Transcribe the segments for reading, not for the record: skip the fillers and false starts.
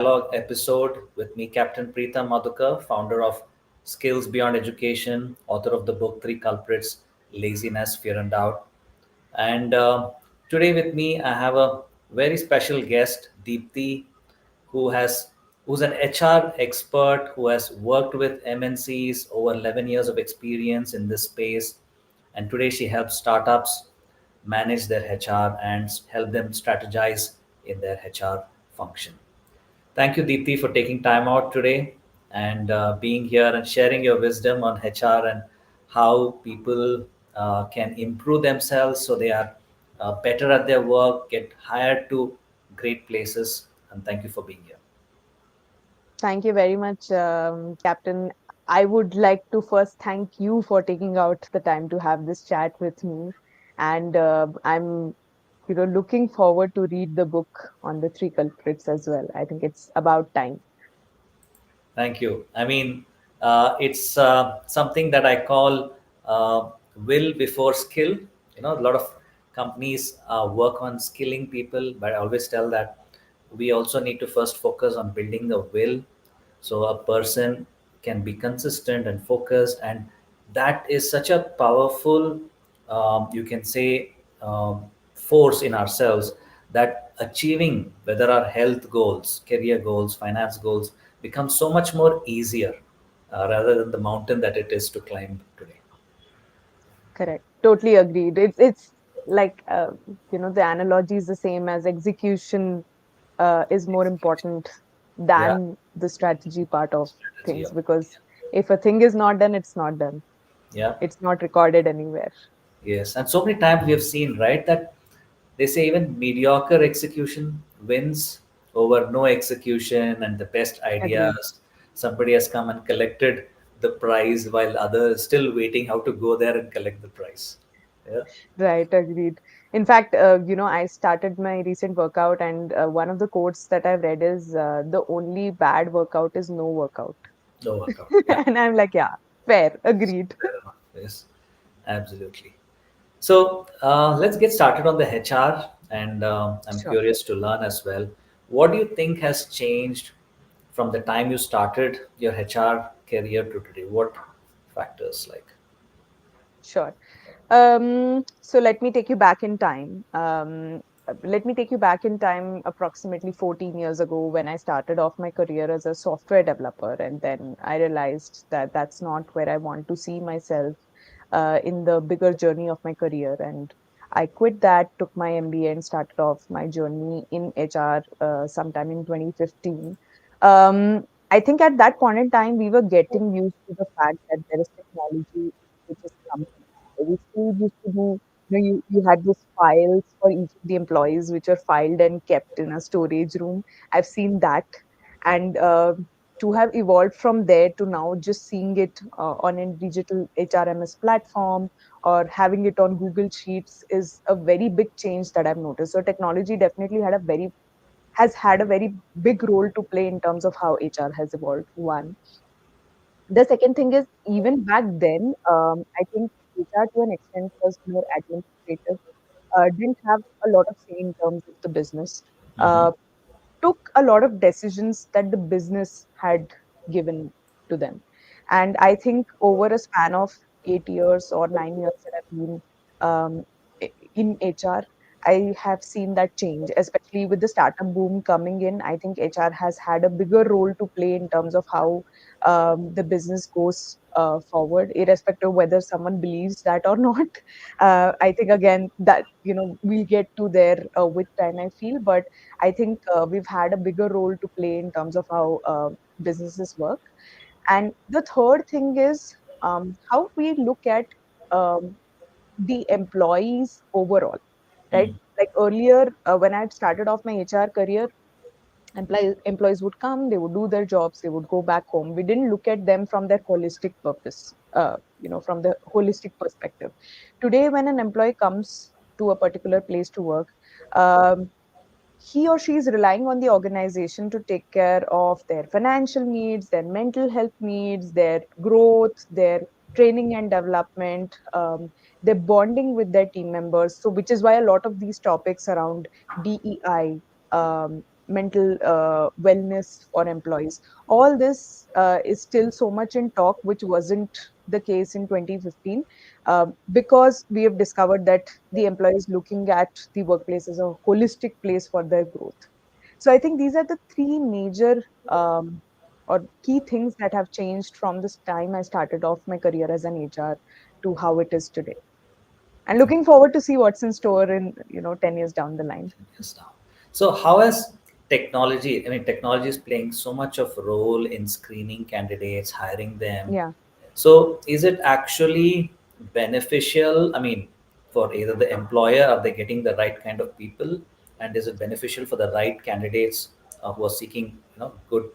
dialogue episode with me, Captain Preetham Madhukar, founder of Skills Beyond Education, author of the book Three Culprits: Laziness, Fear, and Doubt. And today with me, I have a very special guest, Deepthi, who has who's an HR expert who has worked with MNCs over 11 years of experience in this space. And today she helps startups manage their HR and help them strategize in their HR function. Thank you, Deepthi, for taking time out today and being here and sharing your wisdom on HR and how people can improve themselves so they are better at their work, get hired to great places. And thank you for being here. Thank you very much, Captain. I would like to first thank you for taking out the time to have this chat with me. And I'm, looking forward to read the book on the three culprits as well. I think it's about time. Thank you. I mean, it's something that I call will before skill. You know, a lot of companies work on skilling people, but I always tell that we also need to first focus on building the will so a person can be consistent and focused. And that is such a powerful, you can say, force in ourselves that achieving whether our health goals, career goals, finance goals becomes so much more easier rather than the mountain that it is to climb today. Correct. Totally agreed. It's like, the analogy is the same as execution is more important Yeah, than the strategy part of strategy things of because if a thing is not done, it's not done. yeah. It's not recorded anywhere. Yes, and so many times we have seen, right, that they say even mediocre execution wins over no execution and the best Agreed. ideas. Somebody has come and collected the prize while others still waiting how to go there and collect the prize. Yeah, Right, agreed. In fact, I started my recent workout, and one of the quotes that I've read is the only bad workout is no workout. no workout. Yeah, And I'm like, yeah, fair, agreed. fair enough. Yes, absolutely. So let's get started on the HR, and I'm Sure. curious to learn as well. What do you think has changed from the time you started your HR career to today? What factors like? Sure. So let me take you back in time. Let me take you back in time approximately 14 years ago when I started off my career as a software developer. And then I realized that that's not where I want to see myself in the bigger journey of my career. And I quit that, took my MBA, and started off my journey in HR sometime in 2015. I think at that point in time, we were getting used to the fact that there is technology which is coming. We still used to do, you had these files for each of the employees which are filed and kept in a storage room. I've seen that. And to have evolved from there to now just seeing it on a digital HRMS platform or having it on Google Sheets is a very big change that I've noticed. So technology definitely has had a very big role to play in terms of how HR has evolved. One. The second thing is, even back then, I think HR to an extent was more administrative, didn't have a lot of say in terms of the business, Hmm. uh, took a lot of decisions that the business had given to them. And I think over a span of 8 years or 9 years that I've been in HR, I have seen that change, especially with the startup boom coming in. I think HR has had a bigger role to play in terms of how the business goes forward, irrespective of whether someone believes that or not. I think again that we'll get to there with time. I feel, but I think we've had a bigger role to play in terms of how businesses work. And the third thing is how we look at um, the employees overall, right? Hmm. Like earlier, when I had started off my HR career, employees would come, they would do their jobs, they would go back home. We didn't look at them from their holistic purpose, from the holistic perspective. Today, when an employee comes to a particular place to work, um, he or she is relying on the organization to take care of their financial needs, their mental health needs, their growth, their training and development, their bonding with their team members. So, which is why a lot of these topics around DEI, mental wellness for employees. All this is still so much in talk, which wasn't the case in 2015, because we have discovered that the employee is looking at the workplace as a holistic place for their growth. So I think these are the three major or key things that have changed from this time I started off my career as an HR to how it is today. And looking forward to see what's in store in 10 years down the line. Yes, now. So how has technology, I mean, technology is playing so much of role in screening candidates, hiring them. Yeah. So is it actually beneficial? I mean, for either the employer, are they getting the right kind of people? And is it beneficial for the right candidates who are seeking, good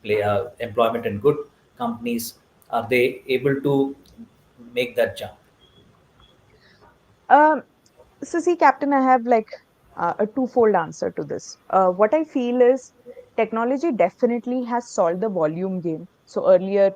employment in good companies? Are they able to make that jump? Um, So, see, Captain, I have like a twofold answer to this. What I feel is technology definitely has solved the volume game. So, earlier,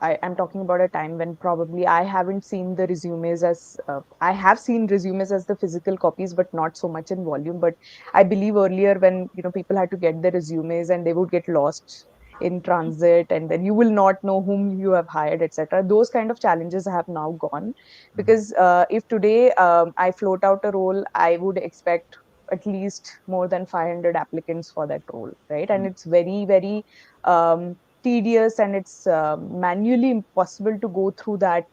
I'm talking about a time when probably I haven't seen the resumes as I have seen resumes as the physical copies, but not so much in volume. But I believe earlier when, people had to get the resumes and they would get lost in transit, and then you will not know whom you have hired, etc. Those kind of challenges have now gone, because if today I float out a role, I would expect at least more than 500 applicants for that role, right? And it's very, very tedious, and it's manually impossible to go through that,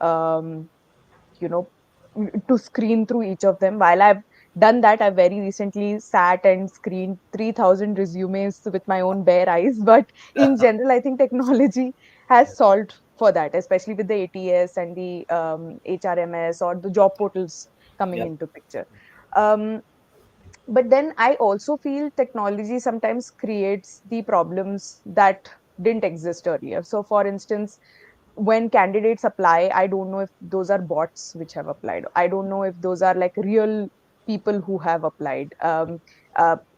um, you know to screen through each of them. While I've done that, I very recently sat and screened 3000 resumes with my own bare eyes. But in general, I think technology has solved for that, especially with the ATS and the HRMS or the job portals coming Yeah. into picture. um, but then I also feel technology sometimes creates the problems that didn't exist earlier. So for instance, when candidates apply, I don't know if those are bots which have applied. I don't know if those are like real people who have applied.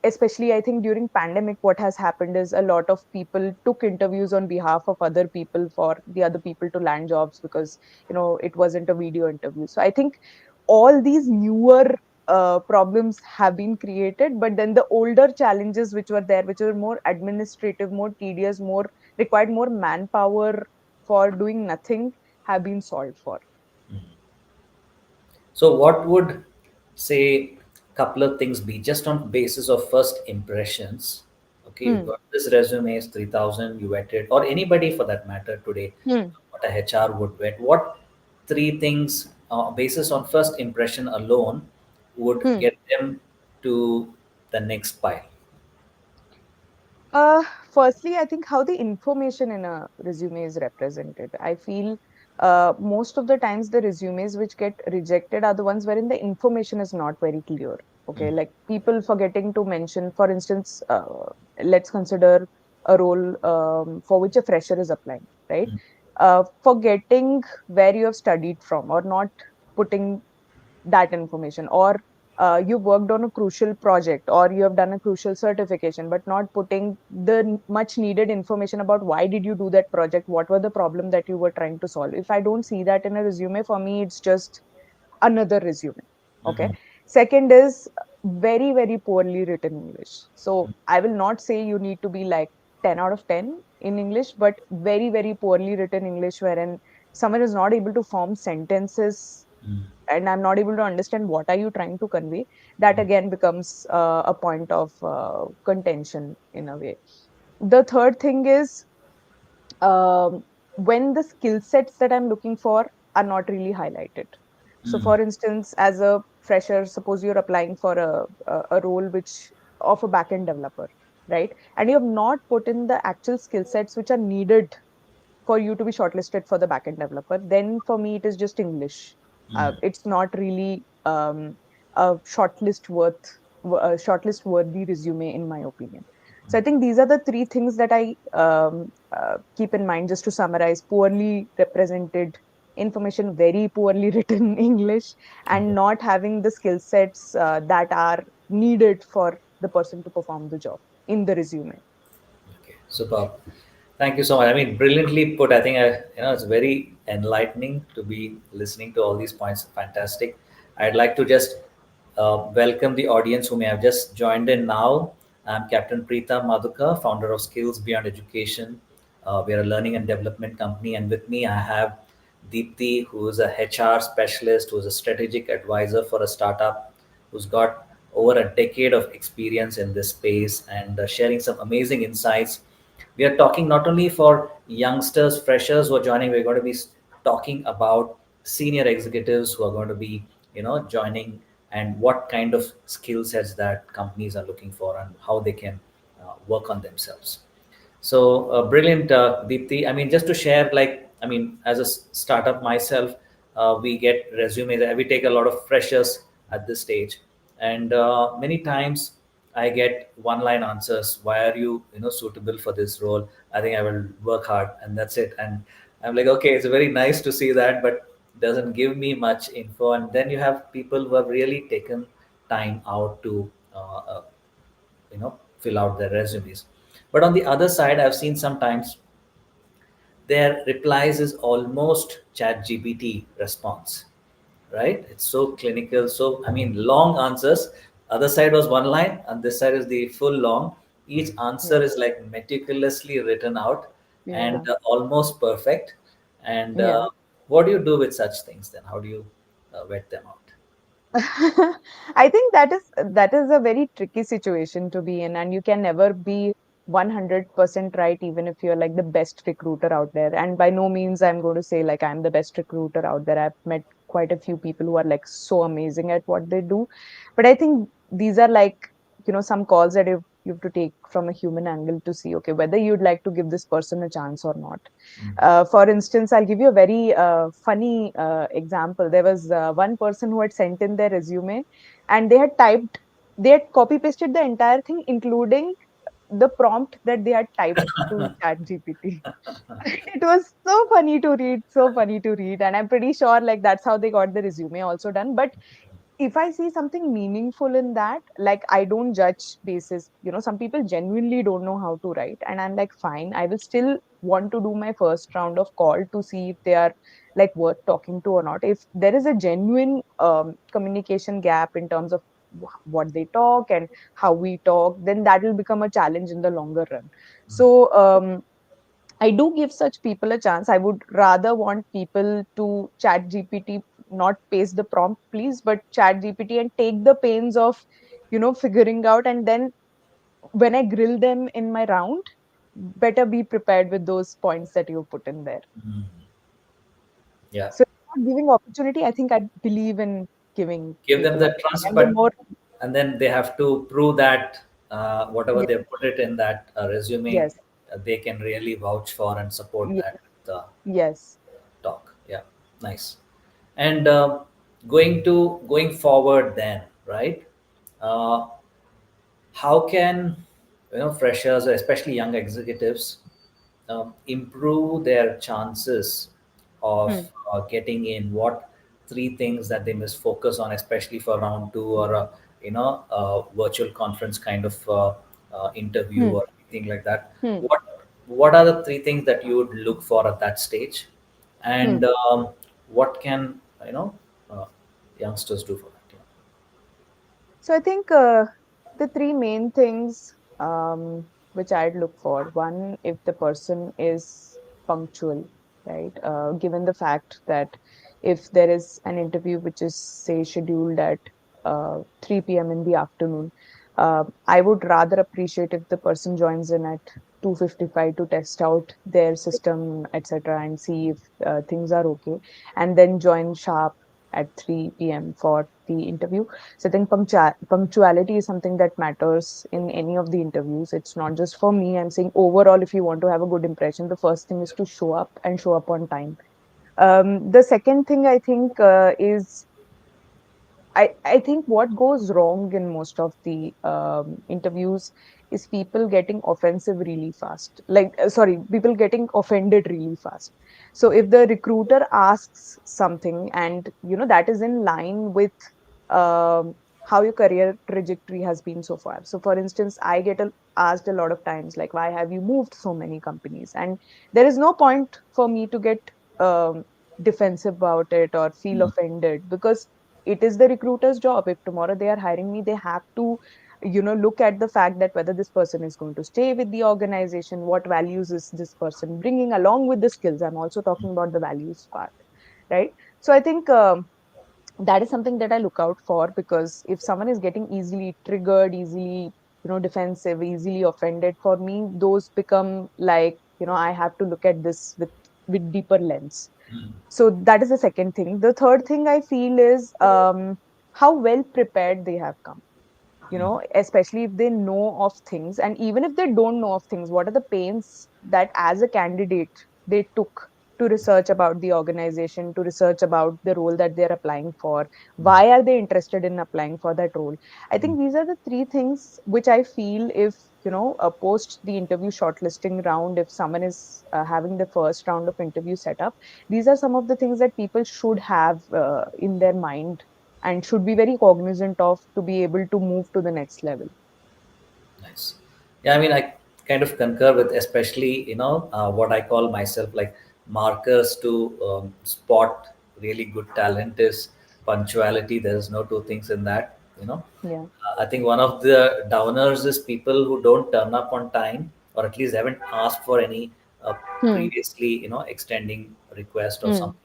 Especially, I think during pandemic, what has happened is a lot of people took interviews on behalf of other people for the other people to land jobs, because it wasn't a video interview. So I think all these newer problems have been created, but then the older challenges which were there, which were more administrative, more tedious, more required more manpower for doing nothing, have been solved for. So what would say couple of things be just on basis of first impressions? Okay, you Hmm. got this resume is 3000, you vetted, or anybody for that matter today, Hmm. what a HR would vet. What three things, basis on first impression alone, would Hmm. get them to the next pile? Uh, Firstly, I think how the information in a resume is represented. I feel most of the times the resumes which get rejected are the ones wherein the information is not very clear. Okay, Mm, like people forgetting to mention, for instance, let's consider a role for which a fresher is applying, right? mm, Forgetting where you have studied from, or not putting that information, or you worked on a crucial project, or you have done a crucial certification, but not putting the much needed information about why did you do that project, what were the problem that you were trying to solve. If I don't see that in a resume, for me it's just another resume. Okay. mhm, Second is very, very poorly written English. So I will not say you need to be like 10 out of 10 in English, but very, very poorly written English, wherein someone is not able to form sentences mm, and I'm not able to understand what are you trying to convey. That again becomes a point of contention in a way. The third thing is, um, when the skill sets that I'm looking for are not really highlighted. So, mm, for instance, as a fresher, suppose you're applying for a role which of a backend developer, right? And you have not put in the actual skill sets which are needed for you to be shortlisted for the backend developer. Then for me, it is just English. mm. It's not really a shortlist worthy resume, in my opinion. So I think these are the three things that I keep in mind. Just to summarize: poorly represented information, very poorly written English, and Okay. not having the skill sets that are needed for the person to perform the job in the resume. Okay, superb. Thank you so much. I mean, brilliantly put. I think it's very enlightening to be listening to all these points. Fantastic. I'd like to just welcome the audience who may have just joined in now. I'm Captain Preetham Madhukar, founder of Skills Beyond Education. We are a learning and development company, and with me I have Deepthi, who is a HR specialist, who is a strategic advisor for a startup, who's got over a decade of experience in this space and sharing some amazing insights. We are talking not only for youngsters, freshers who are joining, we're going to be talking about senior executives who are going to be, joining, and what kind of skill sets that companies are looking for and how they can work on themselves. So brilliant, Deepthi. I mean, just to share, as a startup myself, we get resumes. We take a lot of freshers at this stage, and many times I get one-line answers. Why are you, suitable for this role? I think I will work hard, and that's it. And I'm like, okay, it's very nice to see that, but doesn't give me much info. And then you have people who have really taken time out to fill out their resumes. But on the other side, I've seen sometimes their replies is almost chat gpt response, right? It's so clinical, so I mean long answers. Other side was one line and this side is the full long. Each answer Yes. is like meticulously written out and Yeah. almost perfect. And Yeah. what do you do with such things then? How do you vet them out? I think that is a very tricky situation to be in, and you can never be 100% right, even if you're like the best recruiter out there. And by no means I'm going to say like I'm the best recruiter out there. I've met quite a few people who are like so amazing at what they do, but I think these are like, some calls that you have to take from a human angle to see, okay, whether you'd like to give this person a chance or not. For instance, I'll give you a very funny example. There was one person who had sent in their resume, and they had copy pasted the entire thing, including the prompt that they had typed to chat gpt. It was so funny to read, so funny to read, and I'm pretty sure like that's how they got the resume also done. But if I see something meaningful in that, like I don't judge basis. Some people genuinely don't know how to write, and I'm like, fine, I will still want to do my first round of call to see if they are like worth talking to or not. If there is a genuine communication gap in terms of what they talk and how we talk, then that will become a challenge in the longer run. So I do give such people a chance. I would rather want people to chat GPT, not paste the prompt, please, but chat GPT and take the pains of, figuring out. And then when I grill them in my round, better be prepared with those points that you put in there. Yeah, So, not giving opportunity, I think I believe in giving give them people the opportunity. trust, And the but more, and then they have to prove that whatever yes, they put it in that resume, yes, they can really vouch for and support yes, that yes. talk. Yeah, nice. And going forward, then, right? Uh, how can freshers, or especially young executives, improve their chances of Hmm, getting in? What three things that they must focus on, especially for round two or a virtual conference kind of interview hmm, or anything like that? hmm, What are the three things that you would look for at that stage, hmm. and what can uh, youngsters do for that? Yeah. So I think the three main things which I'd look for. One, if the person is punctual, right? Given the fact that if there is an interview which is, say, scheduled at 3 p.m. in the afternoon, I would rather appreciate if the person joins in at 2:55 to test out their system, etc., and see if things are okay, and then join sharp at 3 p.m. for the interview. So I think punctuality is something that matters in any of the interviews. It's not just for me. I'm saying overall, if you want to have a good impression, the first thing is to show up and show up on time. The second thing I think is I think what goes wrong in most of the interviews is people getting offensive really fast. Like, sorry, people getting offended really fast. So if the recruiter asks something and that is in line with how your career trajectory has been so far. So, for instance, I get asked a lot of times like, why have you moved so many companies? And there is no point for me to get um, defensive about it or feel Mm. offended, because it is the recruiter's job. If tomorrow they are hiring me, they have to look at the fact that whether this person is going to stay with the organization, what values is this person bringing along with the skills. I'm also talking about the values part, right? So I think that is something that I look out for, because if someone is getting easily triggered, easily, defensive, easily offended, for me, those become like, I have to look at this with deeper lens. Mm. So that is the second thing. The third thing I feel is how well prepared they have come, especially if they know of things. And even if they don't know of things, what are the pains that as a candidate they took to research about the organization, to research about the role that they're applying for? Why are they interested in applying for that role? I think these are the three things which I feel, if, post the interview shortlisting round, if someone is having the first round of interview set up, these are some of the things that people should have in their mind and should be very cognizant of to be able to move to the next level. Nice. Yeah, I mean, I kind of concur with, especially, what I call myself like markers to spot really good talent is punctuality. There's no two things in that, Yeah. I think one of the downers is people who don't turn up on time, or at least haven't asked for any Hmm. previously, extending request or Hmm. something.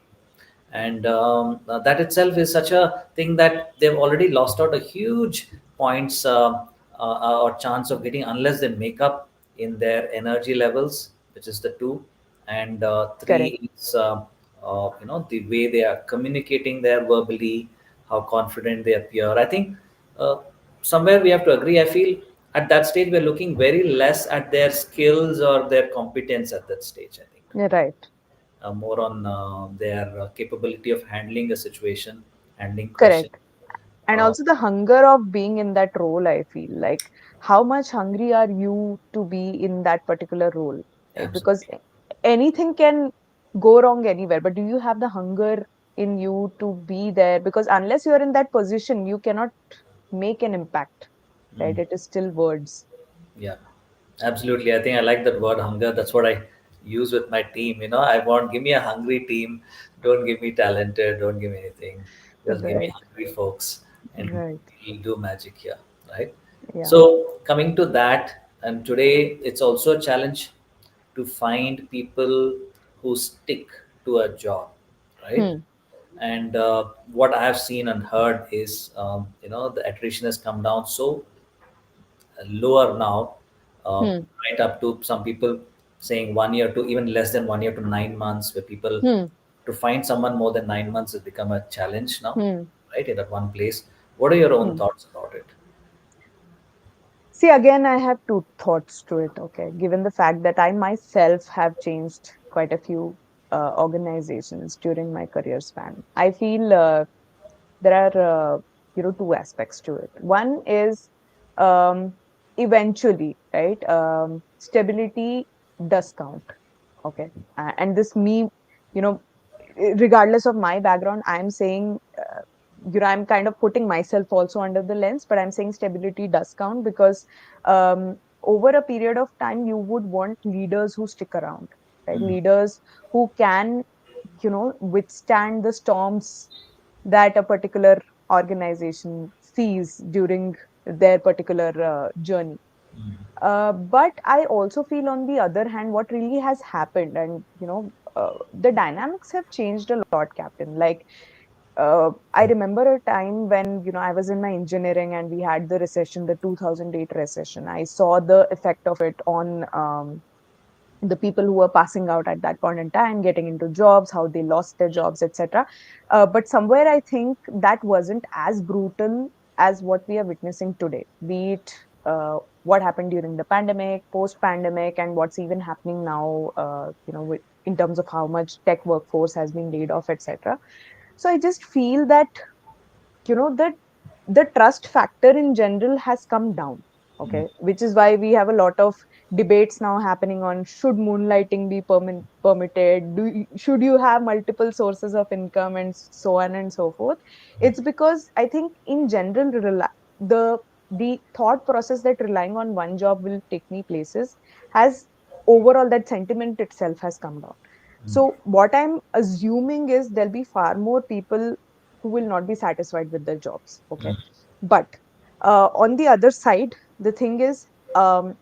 And that itself is such a thing that they've already lost out a huge points or chance of getting, unless they make up in their energy levels, which is the two. And Correct. three is the way they are communicating there verbally, how confident they appear. I think uh, somewhere we have to agree. I feel at that stage we're looking very less at their skills or their competence at that stage, I think You're right. more on their capability of handling a situation, handling question. Correct. And Uh, also the hunger of being in that role, I feel like, how much hungry are you to be in that particular role, right? Because Absolutely. anything can go wrong anywhere, but do you have the hunger in you to be there? Because unless you're in that position, you cannot make an impact, right? Mm. It is still words. Yeah, absolutely. I think I like that word hunger. That's what I use with my team. Give me a hungry team. Don't give me talented. Don't give me anything. Just give me Right. hungry folks, and Right. we'll do magic here, right? Yeah. So coming to that, and today it's also a challenge to find people who stick to a job, right? Hmm. And what I have seen and heard is, the attrition has come down so lower now, Hmm. right up to some people saying 1 year to even less than 1 year to 9 months, where people Hmm. to find someone more than 9 months has become a challenge now, Hmm. right? In that one place. What are your own Hmm. thoughts about it? See, again, I have two thoughts to it. Okay. Given the fact that I myself have changed quite a few organizations during my career span, I feel there are, two aspects to it. One is um, eventually, right? Stability does count. Okay. And this me, you know, regardless of my background, I'm saying, I'm kind of putting myself also under the lens, but I'm saying stability does count, because over a period of time, you would want leaders who stick around, right? Mm, Leaders who can, withstand the storms that a particular organization sees during their particular journey. mm, But I also feel, on the other hand, what really has happened, and the dynamics have changed a lot, Captain. Like, I remember a time when, I was in my engineering and we had the recession, the 2008 recession. I saw the effect of it on the people who were passing out at that point in time, getting into jobs, how they lost their jobs, etc. But somewhere I think that wasn't as brutal as what we are witnessing today. Be it what happened during the pandemic, post-pandemic, and what's even happening now. In terms of how much tech workforce has been laid off, etc. So I just feel that, that the trust factor in general has come down. mm, Okay, which is why we have a lot of debates now happening on, should moonlighting be permitted, should you have multiple sources of income, and so on and so forth. It's because I think in general, the the thought process that relying on one job will take me places has, overall, that sentiment itself has come down. mm, So what I'm assuming is there'll be far more people who will not be satisfied with their jobs. Okay. mm, But On the other side, the thing is, um,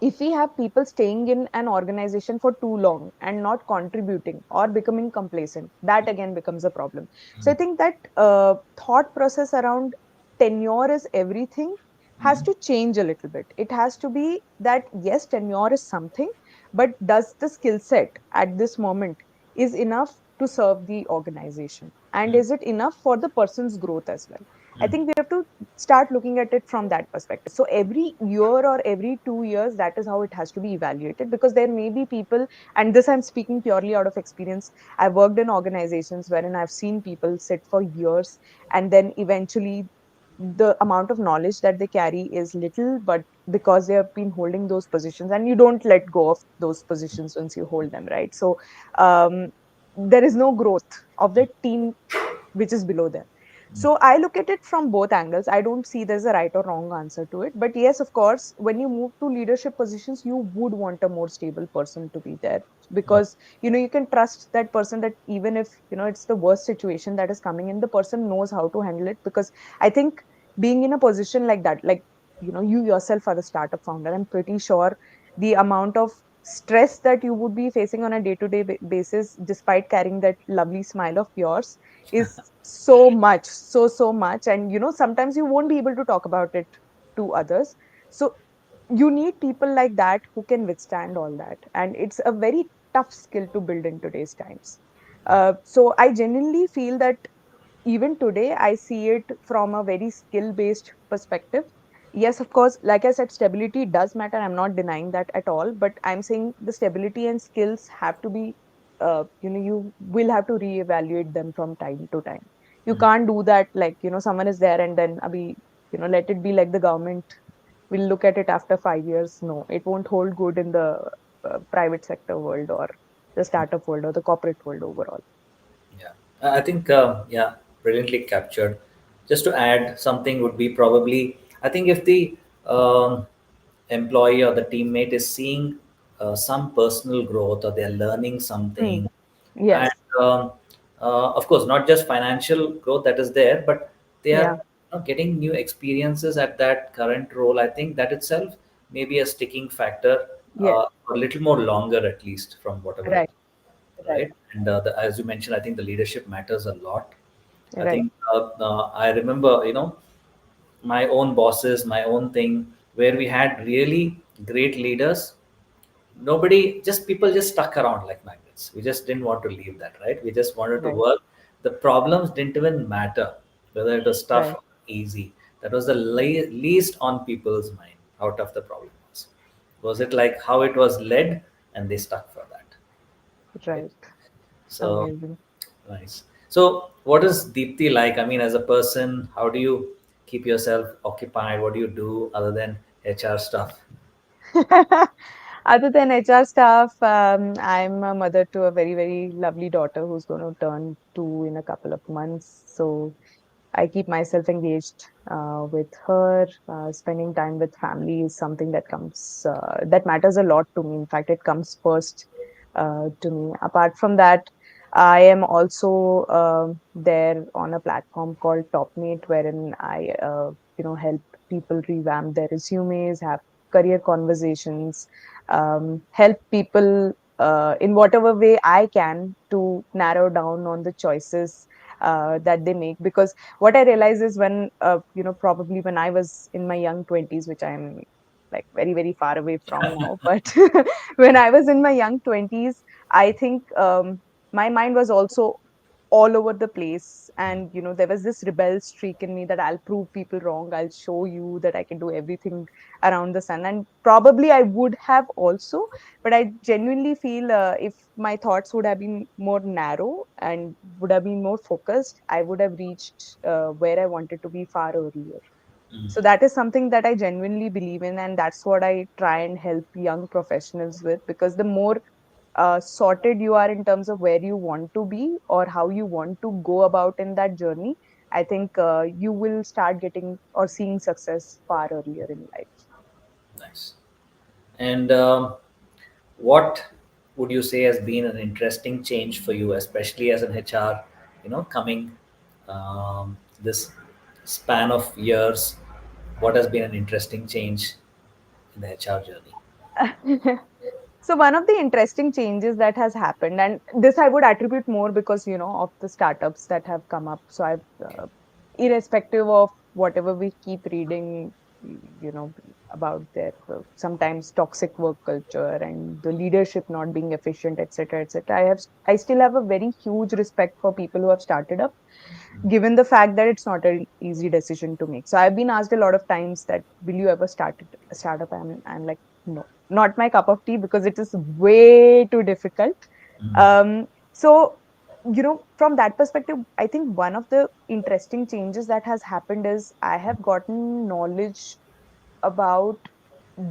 if we have people staying in an organization for too long and not contributing or becoming complacent, that again becomes a problem. So I think that thought process around tenure is everything has Mm, to change a little bit. It has to be that yes, tenure is something, but does the skill set at this moment is enough to serve the organization, and mm, is it enough for the person's growth as well? I mm, think we have to start looking at it from that perspective. So every year or every 2 years, that is how it has to be evaluated, because there may be people, and this I'm speaking purely out of experience. I've worked in organizations wherein I've seen people sit for years, and then eventually the amount of knowledge that they carry is little, but because they have been holding those positions, and you don't let go of those positions once you hold them, right? So um, there is no growth of the team which is below them. mm, So I look at it from both angles. I don't see there's a right or wrong answer to it. But yes, of course, when you move to leadership positions, you would want a more stable person to be there, mm, because you can trust that person, that even if it's the worst situation that is coming in, the person knows how to handle it. Because I think being in a position like that, like you yourself are the startup founder, I'm pretty sure the amount of stress that you would be facing on a day-to-day basis, despite carrying that lovely smile of yours, is so much, so much. And sometimes you won't be able to talk about it to others. So you need people like that who can withstand all that, and it's a very tough skill to build in today's times. So I genuinely feel that even today I see it from a very skill based perspective. Yes, of course, like I said, stability does matter, I'm not denying that at all, but I'm saying the stability and skills have to be, you will have to reevaluate them from time to time. You mm. can't do that like someone is there and then abhi, let it be like the government will look at it after 5 years. No, it won't hold good in the private sector world, or the startup world, or the corporate world overall. Yeah, I think yeah, brilliantly captured. Just to add something would be probably, I think if the employee or the teammate is seeing some personal growth or they're learning Hmm. something, and Yes. of course not just financial growth that is there, but they are Yeah. getting new experiences at that current role. I think that itself may be a sticking factor Yes. for a little more longer, at least from whatever Right. Right. right? And as you mentioned, I think the leadership matters a lot. I Right. think I remember, my own bosses, my own thing, where we had really great leaders. Nobody, just people just stuck around like magnets. We just didn't want to leave that, right? We just wanted to Right. work. The problems didn't even matter, whether it was tough Right. or easy. That was the least on people's mind out of the problem was. Was it like how it was led, and they stuck for that. Right? Right. So Amazing. nice. So, what is Deepthi like? I mean, as a person, how do you keep yourself occupied? What do you do other than HR stuff? Other than HR stuff, I'm a mother to a very, very lovely daughter who's going to turn 2 in a couple of months. So I keep myself engaged with her. Spending time with family is something that matters a lot to me. In fact, it comes first to me. Apart from that, I am also there on a platform called Topmate, wherein I help people revamp their resumes, have career conversations, help people in whatever way I can to narrow down on the choices that they make. Because what I realize is when probably when I was in my young 20s, which I'm like very, very far away from now, but when I was in my young 20s, I think my mind was also all over the place, and there was this rebel streak in me that I'll prove people wrong, I'll show you that I can do everything around the sun. And probably I would have also, but I genuinely feel if my thoughts would have been more narrow and would have been more focused, I would have reached where I wanted to be far earlier. Mm, So that is something that I genuinely believe in, and that's what I try and help young professionals with. Because the more sorted you are in terms of where you want to be or how you want to go about in that journey, I think you will start getting or seeing success far earlier in life. nice. And what would you say has been an interesting change for you, especially as an HR, coming this span of years? what has been an interesting change in the HR journey? So one of the interesting changes that has happened, and this I would attribute more because, of the startups that have come up. So irrespective of whatever we keep reading, about their sometimes toxic work culture and the leadership not being efficient, etc., etc., I still have a very huge respect for people who have started up, given the fact that it's not an easy decision to make. So I've been asked a lot of times that, will you ever start a startup? I'm like, no, not my cup of tea, because it is way too difficult. Mm. So, from that perspective, I think one of the interesting changes that has happened is I have gotten knowledge about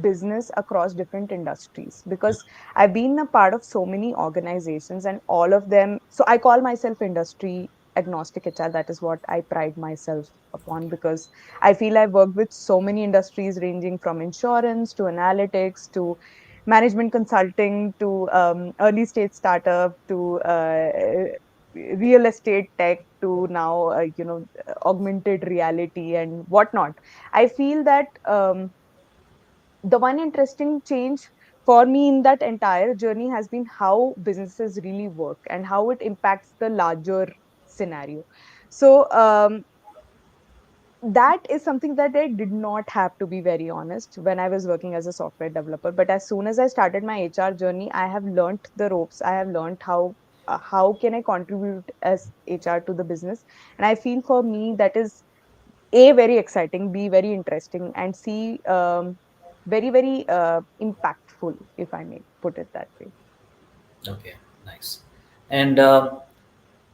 business across different industries, because I've been a part of so many organizations, and all of them. So I call myself industry agnostic HR. That is what I pride myself upon, because I feel I've worked with so many industries, ranging from insurance to analytics to management consulting to early stage startup to real estate tech to now augmented reality and whatnot. I feel that the one interesting change for me in that entire journey has been how businesses really work and how it impacts the larger scenario. So that is something that I did not have, to be very honest, when I was working as a software developer. But as soon as I started my HR journey, I have learned the ropes. I have learned how can I contribute as HR to the business, and I feel for me that is a very exciting, b very interesting, and c very very impactful, if I may put it that way. Okay, nice. And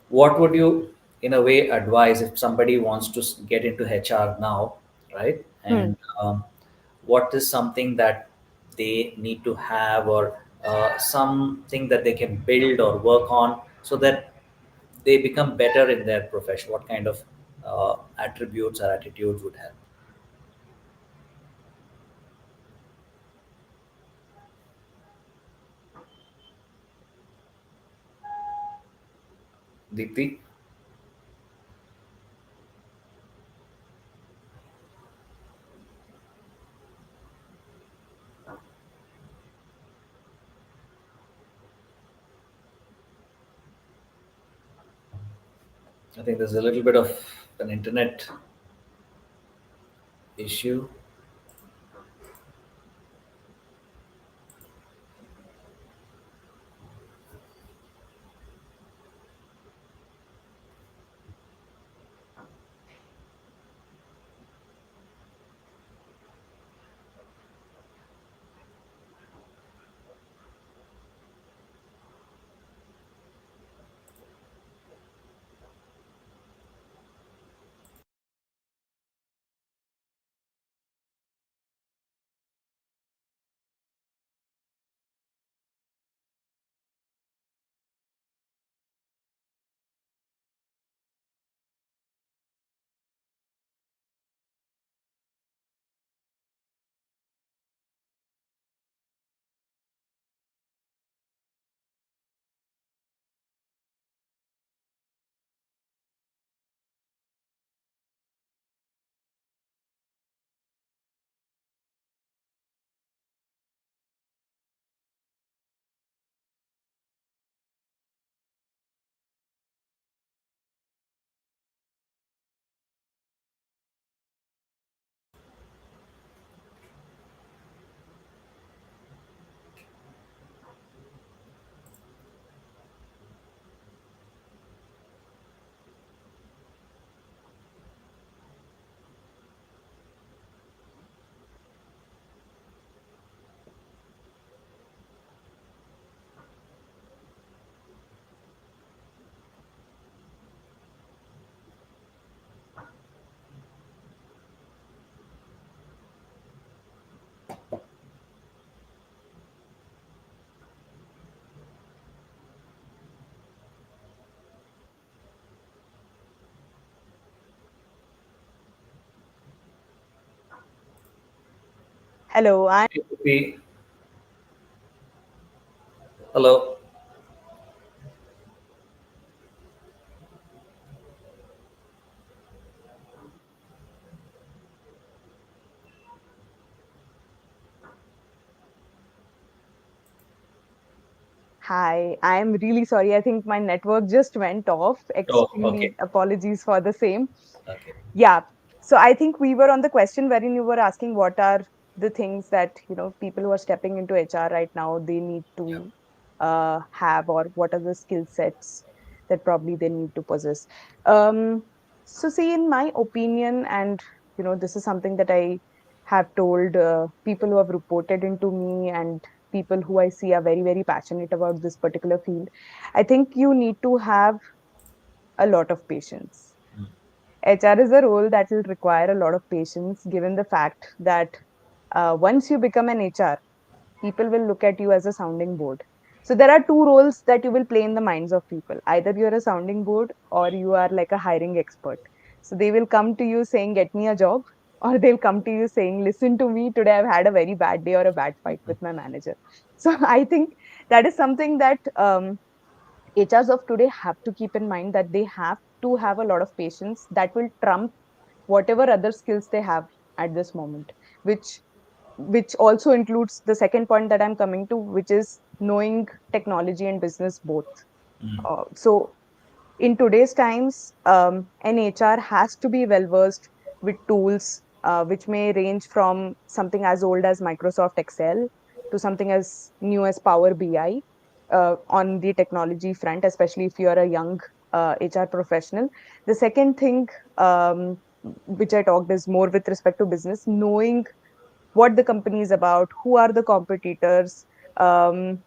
what would you, in a way, advise if somebody wants to get into HR now, right? Hmm. And what is something that they need to have, or something that they can build or work on so that they become better in their profession? What kind of attributes or attitudes would help? Deepti? I think there's a little bit of an internet issue. Hello, I Deepti, hello. Hi, I'm really sorry. I think my network just went off. Oh, okay. Extremely apologies for the same. Okay. Yeah. So I think we were on the question wherein you were asking what are the things that, people who are stepping into HR right now, they need Yeah. to have, or what are the skill sets that probably they need to possess. Um, so see, in my opinion, and this is something that I have told people who have reported into me and people who I see are very, very passionate about this particular field. I think you need to have a lot of patience. Mm. HR is a role that will require a lot of patience, given the fact that once you become an HR, people will look at you as a sounding board. So there are two roles that you will play in the minds of people. Either you're a sounding board or you are like a hiring expert. So they will come to you saying, "Get me a job," or they'll come to you saying, "Listen to me, today I've had a very bad day or a bad fight with my manager." So I think that is something that HRs of today have to keep in mind, that they have to have a lot of patience that will trump whatever other skills they have at this moment, which also includes the second point that I'm coming to, which is knowing technology and business both. Mm. So in today's times, an HR has to be well versed with tools which may range from something as old as Microsoft Excel to something as new as Power BI on the technology front, especially if you are a young HR professional. The second thing, which I talked, is more with respect to business, knowing what the company is about, who are the competitors, um,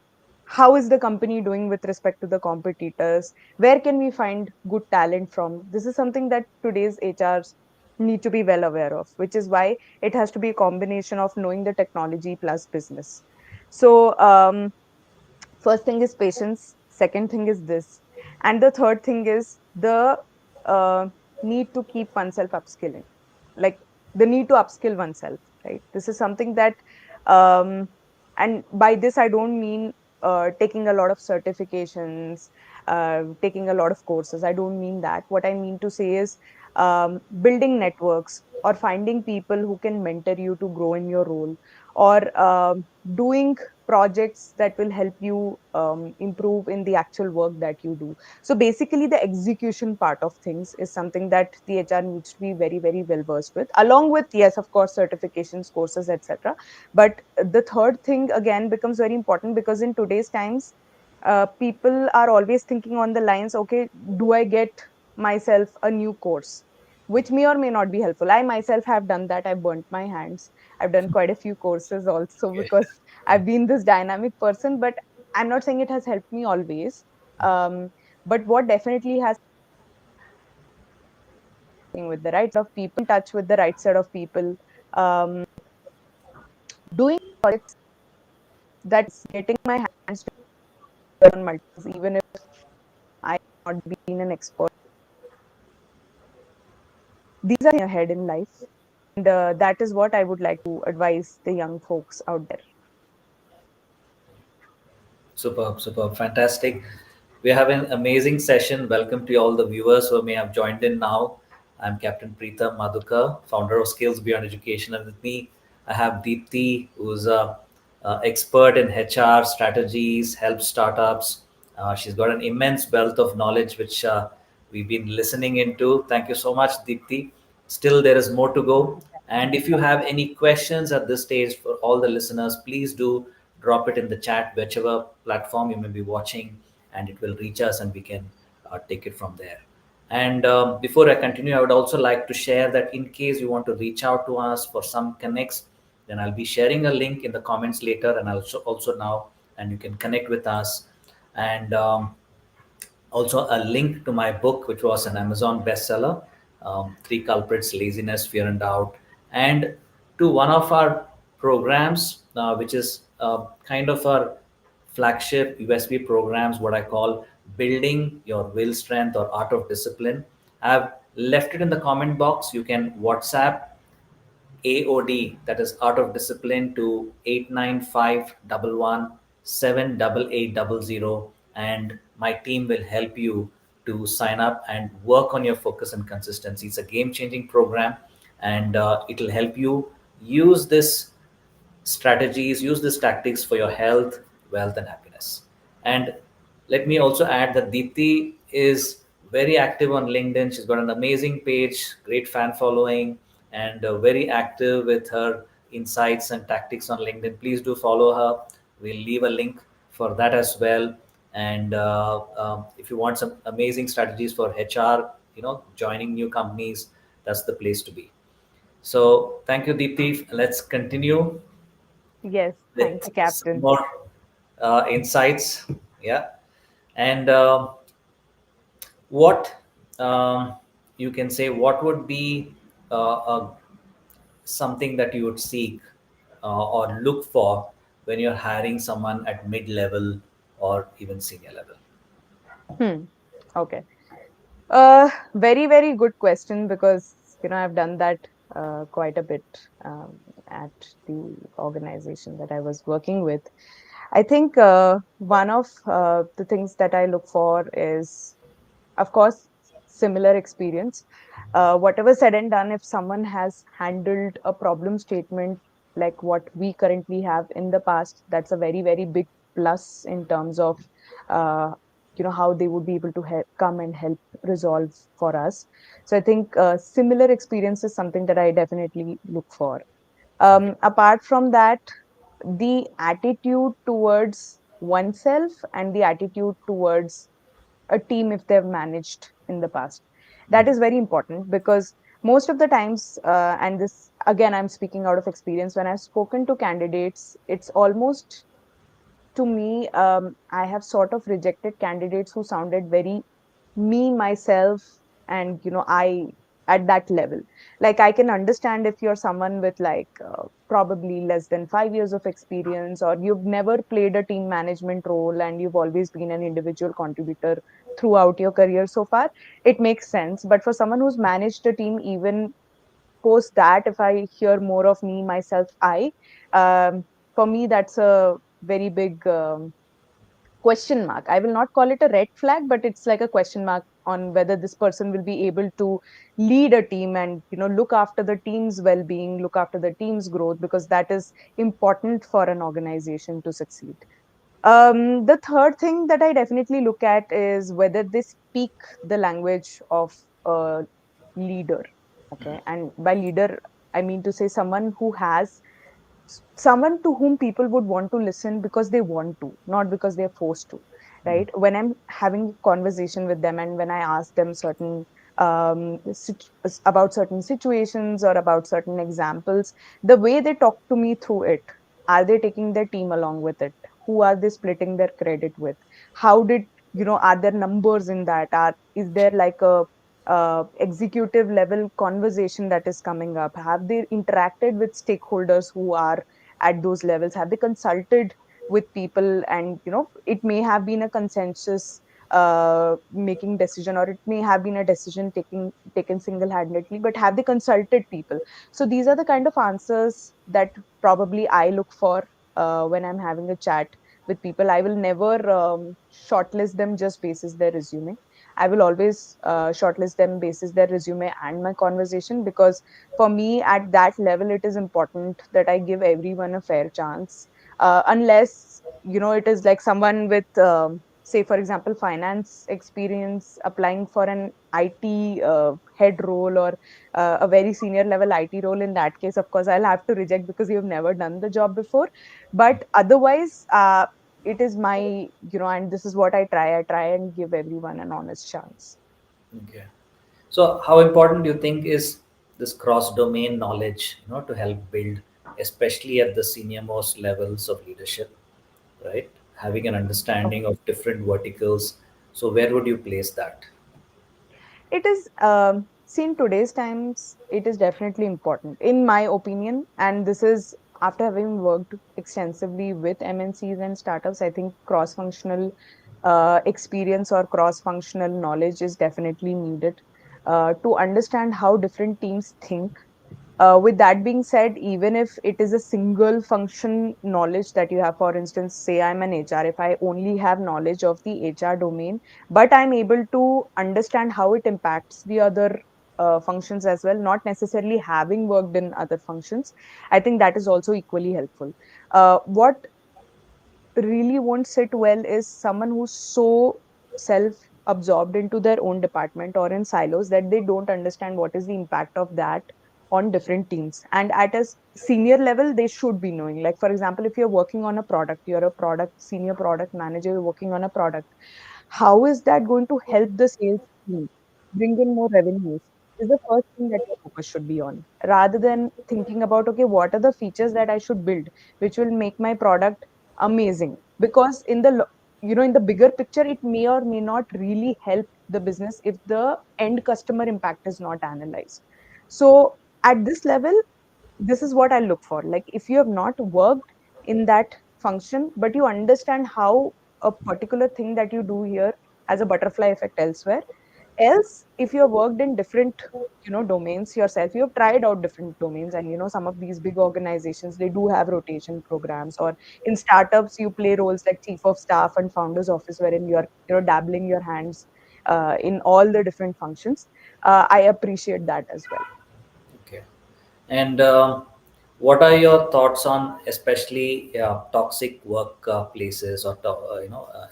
how is the company doing with respect to the competitors, where can we find good talent from. This is something that today's HRs need to be well aware of, which is why it has to be a combination of knowing the technology plus business. So first thing is patience, second thing is this, and the third thing is the uh, need to keep oneself upskilling, like the need to upskill oneself, right? This is something that um, and by this I don't mean taking a lot of certifications, taking a lot of courses. I don't mean that. What I mean to say is building networks or finding people who can mentor you to grow in your role, or doing projects that will help you improve in the actual work that you do. So basically, the execution part of things is something that the HR needs to be very, very well versed with, along with, yes, of course, certifications, courses, etc. But the third thing again becomes very important, because in today's times, people are always thinking on the lines, okay, do I get myself a new course? Which may or may not be helpful. I myself have done that. I burnt my hands. I've done quite a few courses also, Okay. because I've been this dynamic person, but I'm not saying it has helped me always. Um, but what definitely has, with the right set of people, in touch with the right set of people, um, doing projects, that's getting my hands on multiples, even if I have not been an expert. These are ahead in life, and that is what I would like to advise the young folks out there. Superb, superb, fantastic. We have an amazing session. Welcome to all the viewers who may have joined in now. I'm Captain Preetham Madhukar, founder of Skills Beyond Education, and with me I have Deepthi, who's a expert in HR strategies, helps startups. She's got an immense wealth of knowledge which we've been listening into. Thank you so much, Deepthi. Still, there is more to go. And if you have any questions at this stage for all the listeners, please do drop it in the chat, whichever platform you may be watching, and it will reach us and we can take it from there. And before I continue, I would also like to share that in case you want to reach out to us for some connects, then I'll be sharing a link in the comments later, and also now, and you can connect with us. And also a link to my book, which was an Amazon bestseller, Three Culprits: Laziness, Fear, and Doubt, and to one of our programs, which is kind of our flagship USB programs, what I call Building Your Will Strength or Art of Discipline. I've left it in the comment box. You can WhatsApp AOD, that is Art of Discipline, to 89511 78800, and my team will help you to sign up and work on your focus and consistency. It's a game changing program, and it will help you use this strategies, use these tactics for your health, wealth, and happiness. And let me also add that Deepthi is very active on LinkedIn. She's got an amazing page, great fan following, and very active with her insights and tactics on LinkedIn. Please do follow her. We'll leave a link for that as well. And if you want some amazing strategies for HR, joining new companies, that's the place to be. So thank you, Deepthi. Let's continue Yes, thank with you, some Captain. more insights. Yeah. And what you can say, what would be something that you would seek or look for when you're hiring someone at mid level or even senior level? Hmm. Okay. Very, very good question, because I've done that quite a bit at the organization that I was working with. I think one of the things that I look for is, of course, similar experience. Whatever said and done, if someone has handled a problem statement like what we currently have in the past, that's a very, very big plus in terms of uh, how they would be able to come and help resolve for us. So I think similar experience is something that I definitely look for. Okay. Apart from that, the attitude towards oneself and the attitude towards a team if they've managed in the past. That is very important, because most of the times, and this again, I'm speaking out of experience, when I've spoken to candidates, it's almost, to me, I have sort of rejected candidates who sounded very me, myself, and I, at that level. Like, I can understand if you're someone with like probably less than 5 years of experience, or you've never played a team management role and you've always been an individual contributor throughout your career so far. It makes sense. But for someone who's managed a team, even post that, if I hear more of me, myself, I, um, for me, that's a very big question mark. I will not call it a red flag, but it's like a question mark on whether this person will be able to lead a team and look after the team's well-being, look after the team's growth, because that is important for an organization to succeed. The third thing that I definitely look at is whether they speak the language of a leader. Okay, and by leader, I mean to say someone who has someone to whom people would want to listen because they want to, not because they're forced to. Right, when I'm having a conversation with them and when I ask them certain about certain situations or about certain examples, the way they talk to me through it, are they taking their team along with it? Who are they splitting their credit with? How did are there numbers in that? Is there like a executive level conversation that is coming up? Have they interacted with stakeholders who are at those levels? Have they consulted with people? And it may have been a consensus making decision, or it may have been a decision taken single handedly, but have they consulted people? So these are the kind of answers that probably I look for when I'm having a chat with people. I will never shortlist them just basis their resume. I will always shortlist them basis their resume and my conversation, because for me, at that level, it is important that I give everyone a fair chance. Unless it is like someone with say, for example, finance experience applying for an IT head role, or a very senior level IT role. In that case, of course, I'll have to reject because you've never done the job before. But otherwise, it is my, and this is what I try and give everyone an honest chance. Okay. So, how important do you think is this cross-domain knowledge, to help build, especially at the senior most levels of leadership, right? Having an understanding of different verticals. So, where would you place that? It is, see, in today's times, it is definitely important, in my opinion. And this is after having worked extensively with MNCs and startups. I think cross functional experience or cross functional knowledge is definitely needed to understand how different teams think. With that being said, even if it is a single function knowledge that you have, for instance, say I'm an HR, if I only have knowledge of the HR domain, but I'm able to understand how it impacts the other functions as well, not necessarily having worked in other functions, I think that is also equally helpful. What really won't sit well is someone who's so self absorbed into their own department or in silos that they don't understand what is the impact of that on different teams. And at a senior level, they should be knowing. Like, for example, if you're working on a product, you're a product senior product manager, you're working on a product, how is that going to help the sales team bring in more revenues? Is the first thing that your focus should be on, rather than thinking about, okay, what are the features that I should build which will make my product amazing? Because in the in the bigger picture, it may or may not really help the business if the end customer impact is not analyzed. So at this level, this is what I look for. Like, if you have not worked in that function, but you understand how a particular thing that you do here has a butterfly effect elsewhere. Else, if you have worked in different, domains yourself, you have tried out different domains, and some of these big organizations, they do have rotation programs, or in startups, you play roles like chief of staff and founder's office, wherein you're, dabbling your hands in all the different functions. I appreciate that as well. Okay. And what are your thoughts on especially toxic work places or